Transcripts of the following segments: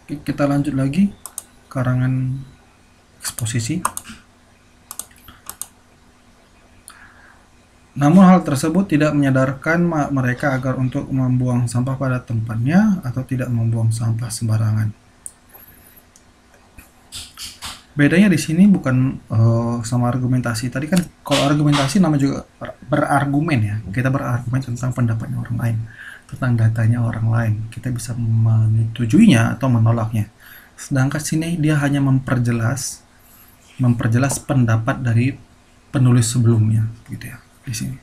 Kita lanjut lagi karangan eksposisi. Namun hal tersebut tidak menyadarkan mereka agar untuk membuang sampah pada tempatnya atau tidak membuang sampah sembarangan. Bedanya di sini bukan sama argumentasi. Tadi kan kalau argumentasi nama juga berargumen ya. Kita berargumen tentang pendapatnya orang lain, tentang datanya orang lain. Kita bisa menyetujuinya atau menolaknya. Sedangkan sini dia hanya memperjelas pendapat dari penulis sebelumnya, gitu ya. Di sini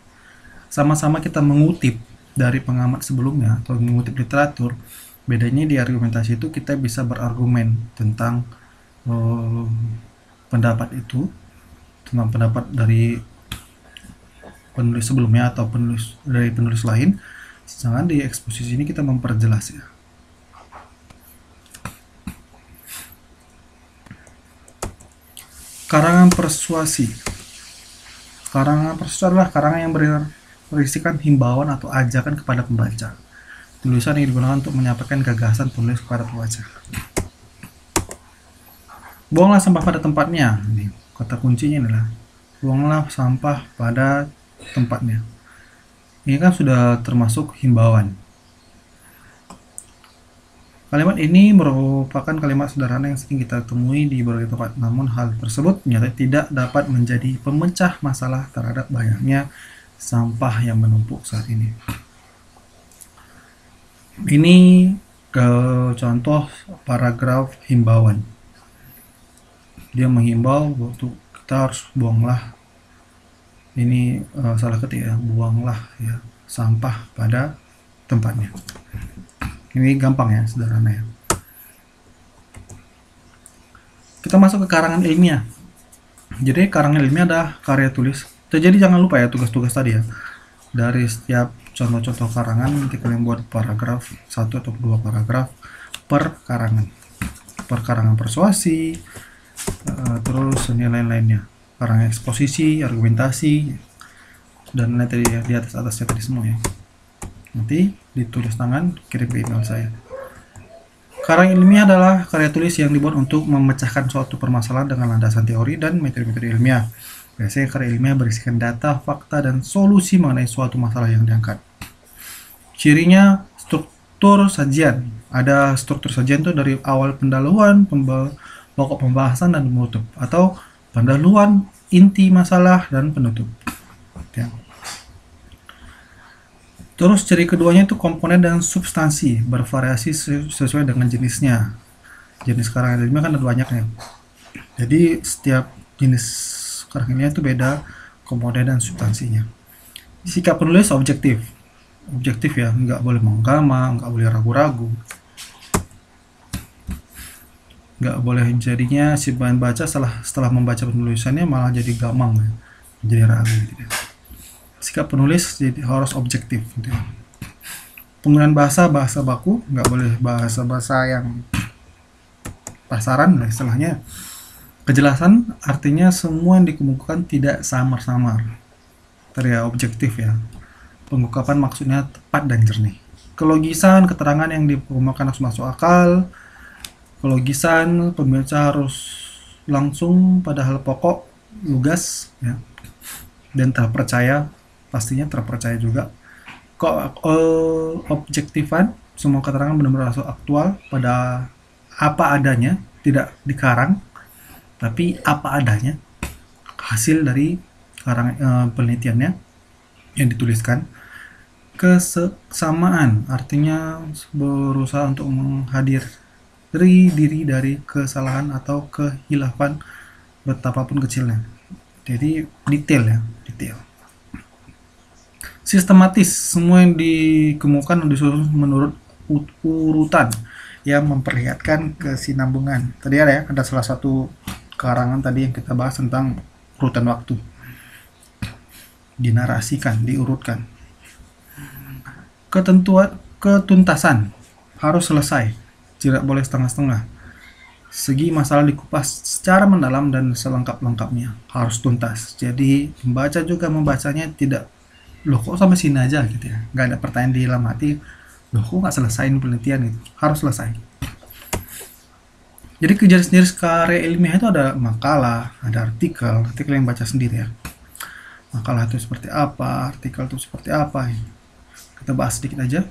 sama-sama kita mengutip dari pengamat sebelumnya atau mengutip literatur. Bedanya di argumentasi itu kita bisa berargumen tentang pendapat itu, tentang pendapat dari penulis sebelumnya atau dari penulis lain. Sedangkan di eksposisi ini kita memperjelas ya. Karangan persuasi. Karangan persuasi adalah karangan yang berisikan himbauan atau ajakan kepada pembaca. Tulisan yang digunakan untuk menyampaikan gagasan penulis kepada pembaca. Buanglah sampah pada tempatnya. Ini kata kuncinya adalah buanglah sampah pada tempatnya. Ini kan sudah termasuk himbauan. Kalimat ini merupakan kalimat sederhana yang sering kita temui di berbagai tempat. Namun hal tersebut nyata tidak dapat menjadi pemecah masalah terhadap banyaknya sampah yang menumpuk saat ini. Ini contoh paragraf himbauan. Dia menghimbau waktu kita harus buanglah, ini salah ketik ya, buanglah ya sampah pada tempatnya. Ini gampang ya, sederhana ya. Kita masuk ke karangan ilmiah. Jadi karangan ilmiah adalah karya tulis. Jadi jangan lupa ya tugas-tugas tadi ya. Dari setiap contoh-contoh karangan nanti kalian buat paragraf 1 atau 2 paragraf per karangan. Per karangan persuasi, terus ini lain-lainnya, karangan eksposisi, argumentasi, dan lain tadi ya, di atasnya tadi semua ya. Nanti ditulis tangan, kirim ke email saya. Karangan ilmiah adalah karya tulis yang dibuat untuk memecahkan suatu permasalahan dengan landasan teori dan metode-metode ilmiah. Biasanya karya ilmiah berisikan data, fakta, dan solusi mengenai suatu masalah yang diangkat. Cirinya struktur sajian. Ada struktur sajian itu dari awal pendahuluan, pokok pembahasan, dan penutup, atau pendahuluan, inti masalah, dan penutup ya. Terus ciri keduanya itu komponen dan substansi, bervariasi sesuai dengan jenisnya. Jenis karangan ilmiah kan ada banyak ya, jadi setiap jenis karangan ilmiah itu beda komponen dan substansinya. Sikap penulis objektif ya, nggak boleh menggama, nggak boleh ragu-ragu, nggak boleh jadinya si baca setelah membaca penulisannya malah jadi gamang ya, jadi ragu gitu ya. Sikap penulis jadi harus objektif gitu ya. Penggunaan bahasa baku, nggak boleh bahasa yang pasaran lah istilahnya. Kejelasan artinya semua yang dikemukakan tidak samar-samar, ya objektif ya. Pengungkapan maksudnya tepat dan jernih. Kelogisan, keterangan yang dikemukakan harus masuk akal. Kelogisan, pembaca harus langsung pada hal pokok, lugas ya, dan terpercaya, pastinya terpercaya juga. Objektifan, semua keterangan benar-benar aktual pada apa adanya, tidak dikarang, tapi apa adanya, hasil dari penelitiannya yang dituliskan. Kesesamaan artinya berusaha untuk menghadiri diri dari kesalahan atau kehilafan betapapun kecilnya. Jadi detail ya, detail. Sistematis, semua yang dikemukakan disusun menurut urutan yang memperlihatkan kesinambungan. Tadi ada salah satu karangan tadi yang kita bahas tentang urutan waktu. Dinarasikan, diurutkan. Ketuntasan harus selesai, tidak boleh setengah-setengah. Segi masalah dikupas secara mendalam dan selengkap-lengkapnya, harus tuntas. Jadi pembaca juga membacanya tidak, loh kok sampai sini aja gitu ya, nggak ada pertanyaan di dalam hati, loh kok nggak selesaiin penelitian gitu, harus selesai. Jadi jenis-jenis karya ilmiah itu ada makalah, ada artikel, nanti kalian baca sendiri ya. Makalah itu seperti apa, artikel itu seperti apa. Kita bahas sedikit aja.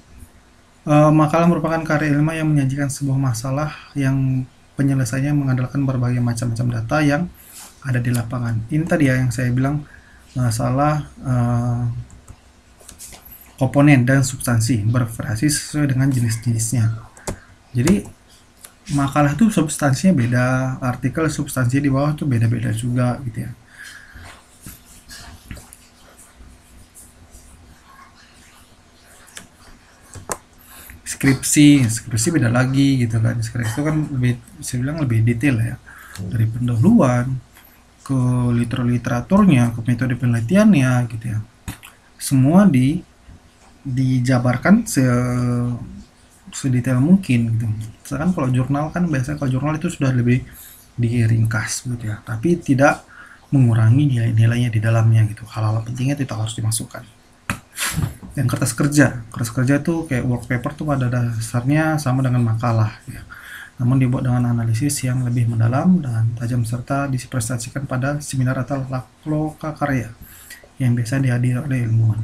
Makalah merupakan karya ilmiah yang menyajikan sebuah masalah yang penyelesaiannya mengandalkan berbagai macam-macam data yang ada di lapangan. Ini tadi ya yang saya bilang masalah komponen dan substansi bervariasi sesuai dengan jenis-jenisnya. Jadi makalah itu substansinya beda, artikel substansinya di bawah itu beda-beda juga gitu ya. Skripsi beda lagi gitu kan. Skripsi itu kan lebih, saya bilang lebih detail ya, dari pendahuluan ke literaturnya, ke metode penelitiannya gitu ya. Semua dijabarkan sedetail mungkin gitu. Misalkan kalau jurnal kan biasanya kalau jurnal itu sudah lebih diringkas gitu ya, tapi tidak mengurangi nilai-nilainya di dalamnya gitu. Hal-hal pentingnya tidak harus dimasukkan. Yang kertas kerja itu kayak work paper tuh pada dasarnya sama dengan makalah ya, namun dibuat dengan analisis yang lebih mendalam dan tajam serta dipresentasikan pada seminar atau loka karya yang biasa dihadiri oleh ilmuwan.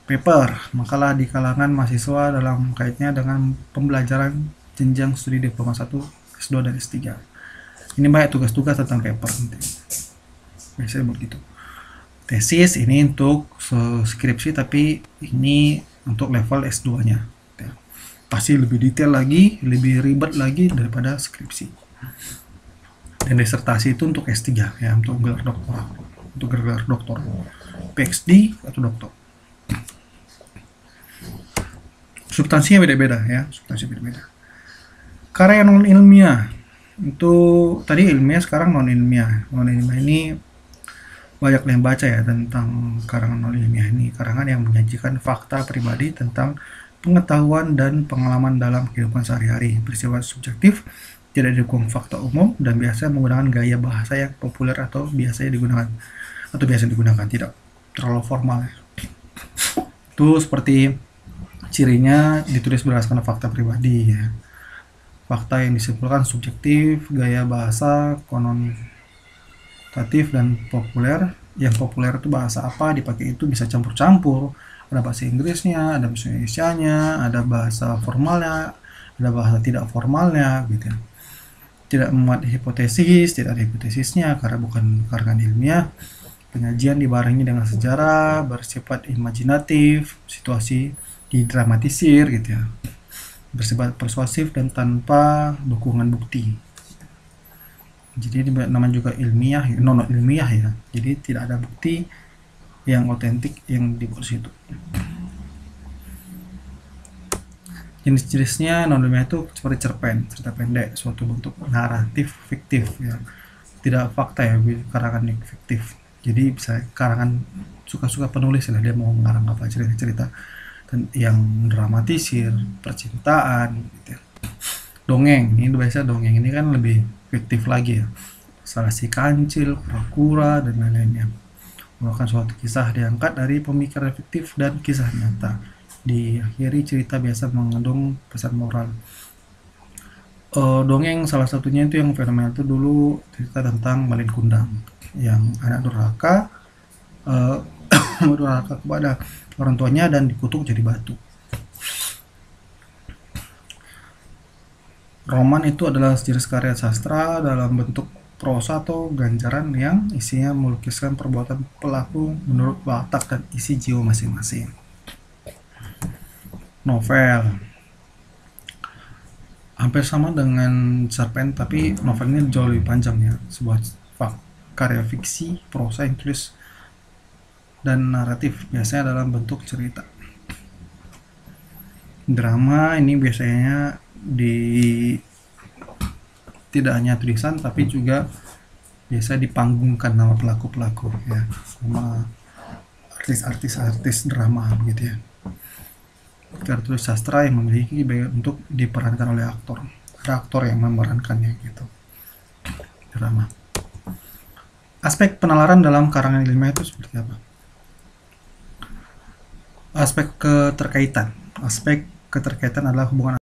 Paper, makalah di kalangan mahasiswa dalam kaitnya dengan pembelajaran jenjang studi diploma 1, S2 dan S3. Ini banyak tugas-tugas tentang paper nanti. Biasanya begitu. Tesis ini untuk skripsi, tapi ini untuk level S2-nya. Pasti lebih detail lagi, lebih ribet lagi daripada skripsi. Dan disertasi itu untuk S3 ya, untuk gelar doktorat, untuk gelar doktor, PhD atau doktor. Substansinya beda-beda ya, substansinya beda-beda. Karya non ilmiah itu tadi ilmiah, sekarang non ilmiah. Non ilmiah ini banyak yang baca ya tentang karangan non ilmiah ini, karangan yang menyajikan fakta pribadi tentang pengetahuan dan pengalaman dalam kehidupan sehari-hari, bersifat subjektif, tidak didukung fakta umum, dan biasa menggunakan gaya bahasa yang populer atau biasa digunakan, tidak terlalu formal. Itu seperti cirinya ditulis berdasarkan fakta pribadi ya. Fakta yang disimpulkan subjektif, gaya bahasa konotatif dan populer. Yang populer itu bahasa apa dipakai itu bisa campur-campur, ada bahasa Inggrisnya, ada bahasa Indonesianya, ada bahasa formalnya, ada bahasa tidak formalnya gitu. Tidak memuat hipotesis, tidak ada hipotesisnya karena bukan karangan ilmiah. Penyajian dibarengi dengan sejarah, bersifat imajinatif, situasi didramatisir gitu ya, bersifat persuasif dan tanpa dukungan bukti. Jadi ini namanya juga ilmiah, non ilmiah ya. Jadi tidak ada bukti yang otentik yang dibuat situ. Jenis-jenisnya non ilmiah itu seperti cerpen, cerita pendek, suatu bentuk naratif fiktif ya. Tidak fakta ya, karangan fiktif. Jadi bisa karangan suka-suka penulis lah, dia mau mengarang apa, cerita-cerita yang dramatisir, percintaan gitu ya. Dongeng, ini biasa dongeng ini kan lebih fiktif lagi ya, salah si kancil, kura-kura dan lain-lainnya. Merupakan suatu kisah diangkat dari pemikiran fiktif dan kisah nyata. Diakhiri cerita biasa mengandung pesan moral. Dongeng salah satunya itu yang fenomenal itu dulu cerita tentang Malin Kundang yang anak durhaka durhaka kepada orang tuanya dan dikutuk jadi batu. Roman itu adalah jenis karya sastra dalam bentuk prosa atau ganjaran yang isinya melukiskan perbuatan pelaku menurut watak dan isi jiwa masing-masing. Novel hampir sama dengan cerpen, tapi novel ini jauh lebih panjang ya, sebuah karya fiksi prosa yang tulis dan naratif, biasanya dalam bentuk cerita. Drama ini biasanya tidak hanya tulisan tapi juga biasa dipanggungkan nama pelaku-pelaku ya, sama artis drama gitu ya. Karya tulis sastra yang memiliki untuk diperankan oleh aktor, ada aktor yang memerankannya gitu. Drama. Aspek penalaran dalam karangan ilmiah itu seperti apa? Aspek keterkaitan adalah hubungan